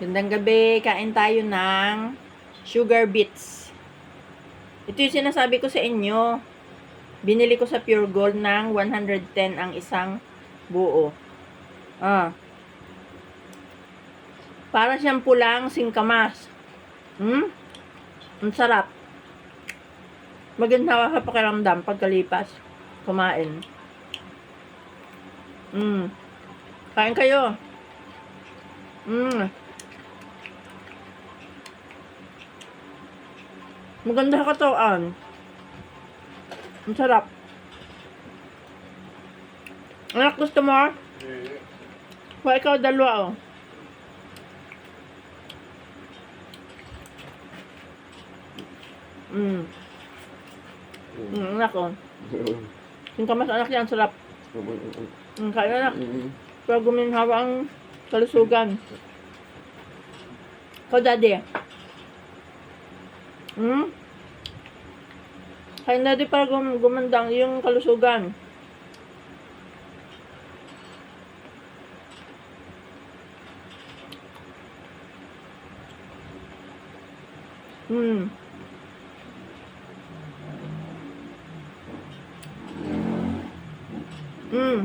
Gandang gabi, kain tayo ng sugar beets. Ito yung sinasabi ko sa inyo. Binili ko sa Pure Gold ng 110 ang isang buo. Para siyang pulang singkamas. Ang sarap. Maganda ka pakiramdam pagkalipas. Kumain. Kain kayo. Maganda ka katawan. Ang sarap. Anak, gusto mo? Kaya ikaw dalawa, oh. Anak, oh. Yung kamas anak yan, sarap. Kaya anak. Pero guminhawa ang kalusugan. Ikaw, daddy. Kaya daddy para gumandang yung kalusugan.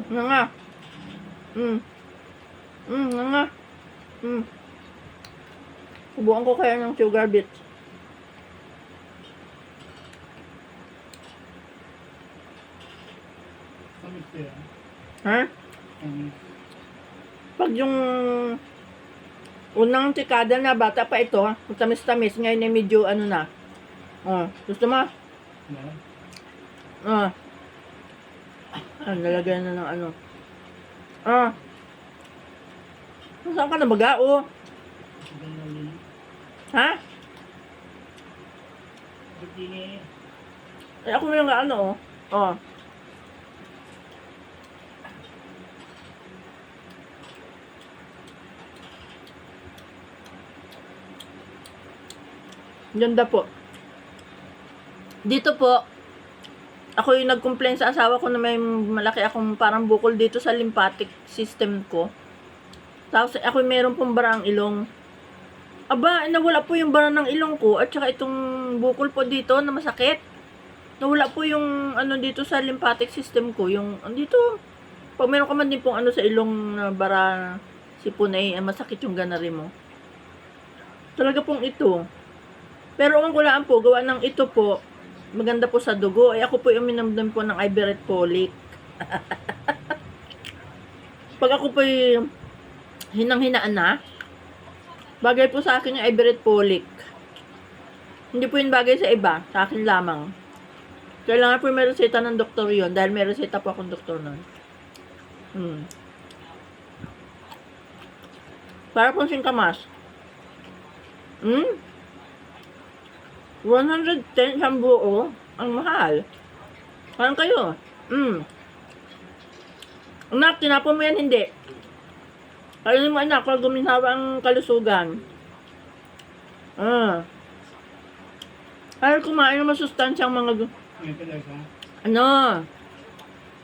Nga. Nga. Subukan ko kaya ng sugar beets. Ha? Pag yung unang tikada na bata pa ito, tamis-tamis, ngayon ay medyo ano na. Gusto mo? Nalagyan na ng ano. Saan ka na baga, Ha? Ay, ako na nga ano, Ganda po. Dito po, ako yung nag-complain sa asawa ko na may malaki akong parang bukol dito sa lymphatic system ko. Tapos ako meron pong bara ang ilong. Aba, nawala po yung bara ng ilong ko at saka itong bukol po dito na masakit. Nawala po yung ano dito sa lymphatic system ko, yung dito. Pag meron ka man din pong ano sa ilong na bara sipon ay masakit yung ganari mo. Talaga pong ito. Pero ang kulaan po, gawa ng ito po, maganda po sa dugo. Ay ako po yung minamdam po ng Iverette Folic. Pag ako po yung hinang-hinaan na, bagay po sa akin yung Iverette Folic. Hindi po yung bagay sa iba, sa akin lamang. Kailangan po may reseta ng doktor yon dahil may reseta po akong doktor nun. Para pong singkamas. 110 siyang buo. Ang mahal. Parang kayo. Anak, tinapon mo yan, hindi. Kaya mo anak, pag guminhawa ang kalusugan. Kaya kumain ng masustansyang mga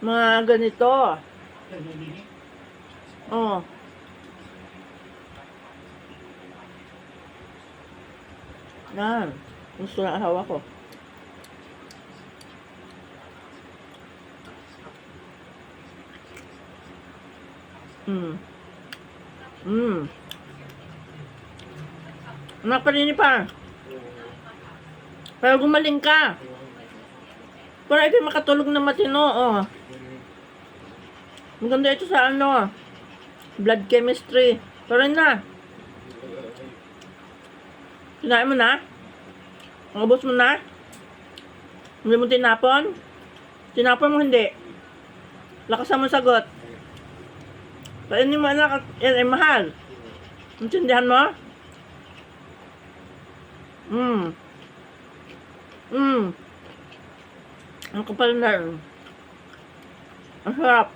mga ganito. Gusto na asawa ko. Anak, panini pa. Pero gumaling ka. Para ito makatulog na matino, Maganda ito sa ano, blood chemistry. Pero na. Kinain mo na? Ubos mo na? Hindi mo tinapon? Tinapon mo hindi? Lakasan mo sagot. Kainin mo anak, yan ay mahal. Intindihan mo? Ang kapal na. Ang sarap.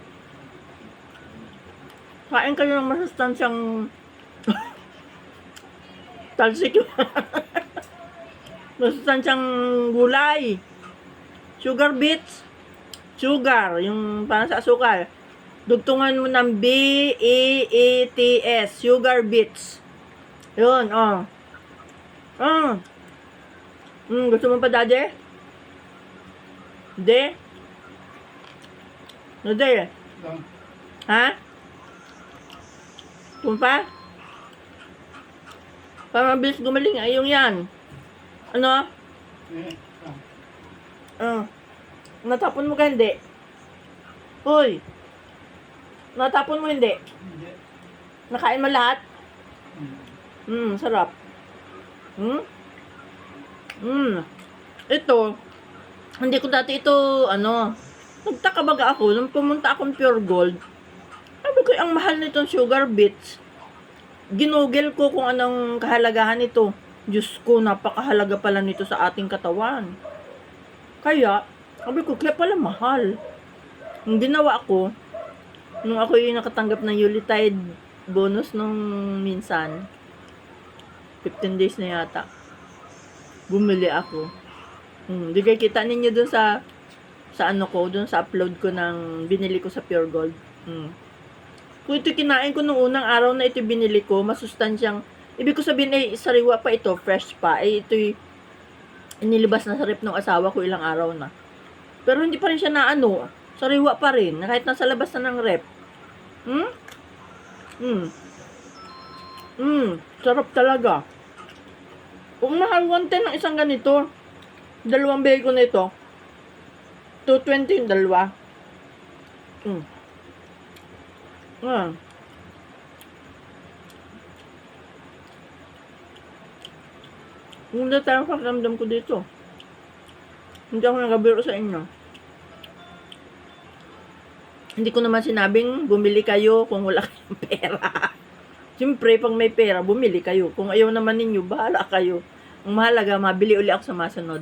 Kain kayo ng masustansyang talsik. Masustansyang gulay. Sugar beets. Sugar, yung parang sa asukal. Dugtungan mo ng B-E-E-T-S. Sugar beets. Yun, oh. Ah. Gusto mo pa, daddy? Hindi? Hindi. Ha? Kung pa? Para mabilis gumaling, ay yung yan. Ano? Natapon mo ka, hindi? Uy! Natapon mo, hindi? Nakain mo lahat? Sarap. Ito, hindi ko dati ito, nagtaka baga ako, nung pumunta akong Pure Gold, sabi ko, ang mahal nitong sugar beets. Ginugel ko kung anong kahalagahan nito. Diyos ko, napakahalaga pala nito sa ating katawan. Kaya, sabi ko, kaya pala mahal. Ang ginawa ko, nung ako yung nakatanggap ng Yuletide bonus nung minsan, 15 days na yata, bumili ako. Di kayo kita ninyo dun sa dun sa upload ko ng binili ko sa Pure Gold. Kung ito kinain ko nung unang araw na ito binili ko, masustansyang, ibig ko sabihin sariwa pa ito, fresh pa. Ito'y inilabas na sa rep ng asawa ko ilang araw na. Pero hindi pa rin siya sariwa pa rin, kahit nasa labas na ng rep. Sarap talaga. Kung mahal 110 ng isang ganito, dalawang bigay ko nito, 220 yung dalawa. Hindi tayo pakiramdam ko dito. Hindi ako nagabiro sa inyo. Hindi ko naman sinabing bumili kayo kung wala kayong pera. Siyempre, pag may pera, bumili kayo. Kung ayaw naman ninyo, bahala kayo. Ang mahalaga, mabili uli ako sa masunod.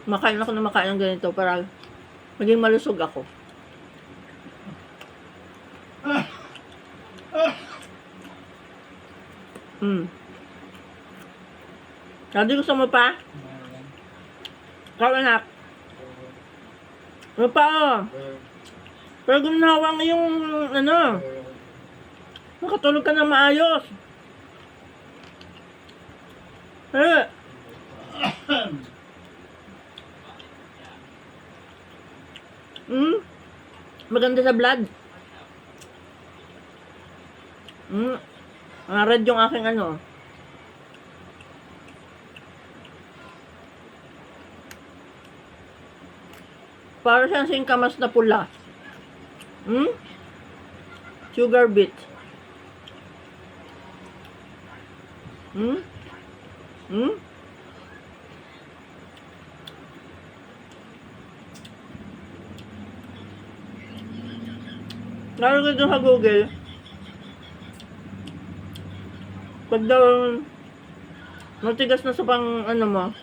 Makain ako na makain ng ganito para maging malusog ako. Sabi gusto mo pa? Ikaw anak. Ano pa Pero gunawa nga yung makatulog ka na maayos. Maganda sa blood. Red yung aking para siyang singkamas na pula. Sugar beet. Lalo ko dun sa Google, pag daw matigas na sa mo,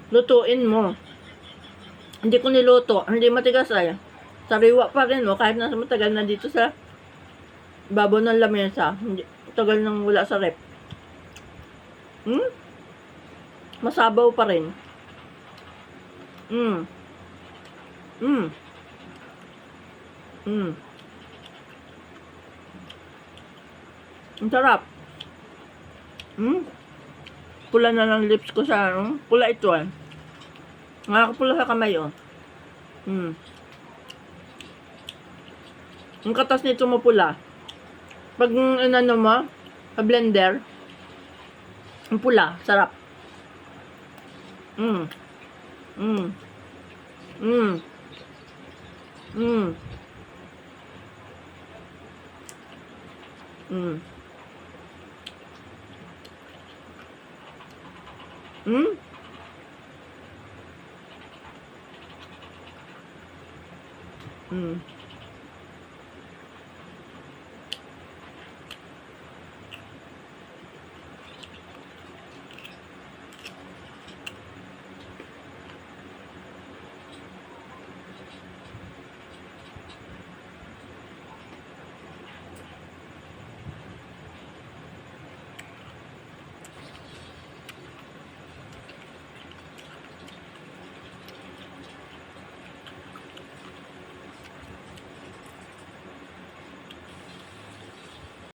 lutuin mo. Hindi ko niluto, hindi matigas ay. Sariwa pa rin kahit nasa matagal na dito sa babaw ng lamesa. Hindi, tagal nang wala sa rep. Masabaw pa rin. Ang sarap. Pula na ng lips ko sa pula ito nakakapula sa kamay Ang katas nito mapula. Pag mo, sa blender, ang pula, sarap. Mm. Mm. Mm. Mm. Mm. Mm. Mm.